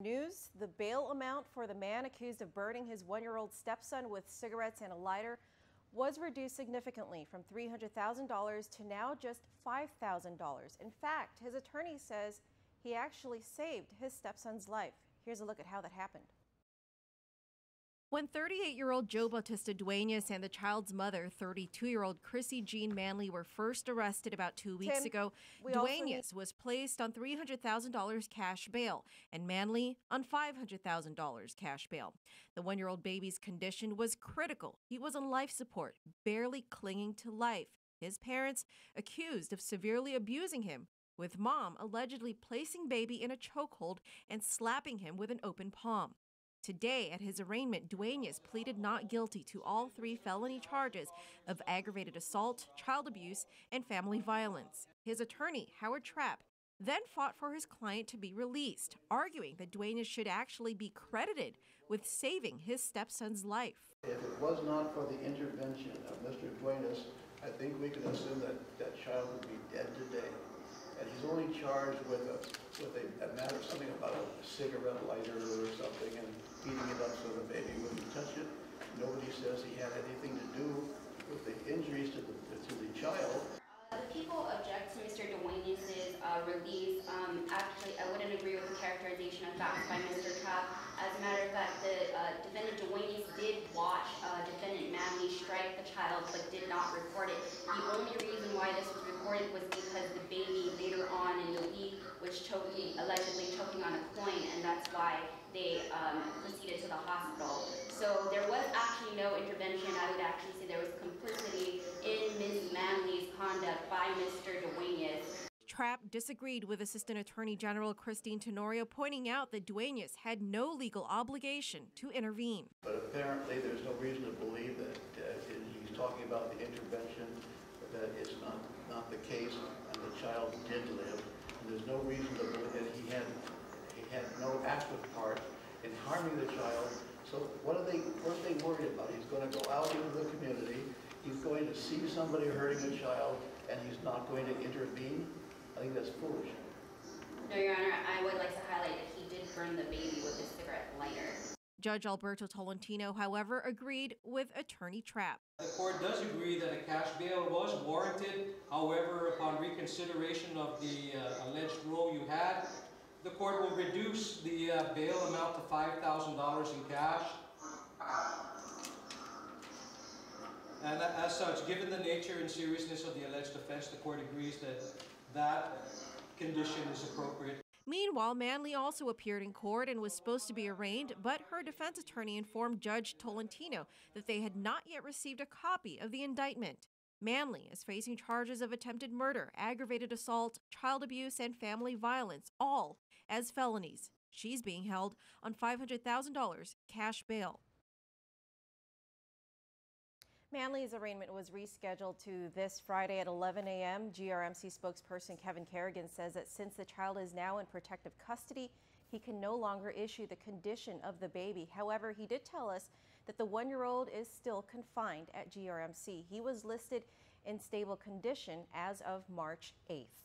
News, the bail amount for the man accused of burning his one-year-old stepson with cigarettes and a lighter was reduced significantly from $300,000 to now just $5,000. In fact, his attorney says he actually saved his stepson's life. Here's a look at how that happened. When 38-year-old Joe Bautista Duenas and the child's mother, 32-year-old Chrissy Jean Manley, were first arrested about 2 weeks ago, Duenas was placed on $300,000 cash bail and Manley on $500,000 cash bail. The one-year-old baby's condition was critical. He was on life support, barely clinging to life. His parents accused of severely abusing him, with mom allegedly placing baby in a chokehold and slapping him with an open palm. Today, at his arraignment, Duenas pleaded not guilty to all 3 felony charges of aggravated assault, child abuse, and family violence. His attorney, Howard Trapp, then fought for his client to be released, arguing that Duenas should actually be credited with saving his stepson's life. If it was not for the intervention of Mr. Duenas, I think we can assume that that child would be dead today. And he's only charged with a matter of something about a cigarette lighter or something and heating it up so the baby wouldn't touch it. Nobody says he had anything to do with the injuries to the child. The people object to Mr. Duenas' release. Actually, I wouldn't agree with the characterization of facts by Mr. Trapp. As a matter of fact, the defendant Duenas did watch defendant Manley strike the child but did not record it. The only reason why this was recorded was because the baby later on in the week was allegedly choking on a coin, and that's why they proceeded to the hospital. So there was actually no intervention. I would actually say there was complicity in Ms. Manley's conduct by Mr. Duenas. Trapp disagreed with Assistant Attorney General Christine Tenorio, pointing out that Duenas had no legal obligation to intervene. But apparently there's no reason to believe that he's talking about the intervention, that it's not the case, and the child did live. And there's no reason to believe that he had no active part in harming the child. So what are they worried about? He's going to go out into the community, he's going to see somebody hurting a child, and he's not going to intervene? I think that's foolish. No, Your Honor, I would like to highlight that he did burn the baby with a cigarette lighter. Judge Alberto Tolentino, however, agreed with Attorney Trapp. The court does agree that a cash bail was warranted. However, upon reconsideration of the alleged role you had, the court will reduce the bail amount to $5,000 in cash. And as such, given the nature and seriousness of the alleged offense, the court agrees that that condition is appropriate. Meanwhile, Manley also appeared in court and was supposed to be arraigned, but her defense attorney informed Judge Tolentino that they had not yet received a copy of the indictment. Manley is facing charges of attempted murder, aggravated assault, child abuse, and family violence, all as felonies. She's being held on $500,000 cash bail. Manley's arraignment was rescheduled to this Friday at 11 a.m. GRMC spokesperson Kevin Kerrigan says that since the child is now in protective custody, he can no longer issue the condition of the baby. However, he did tell us that the one-year-old is still confined at GRMC. He was listed in stable condition as of March 8th.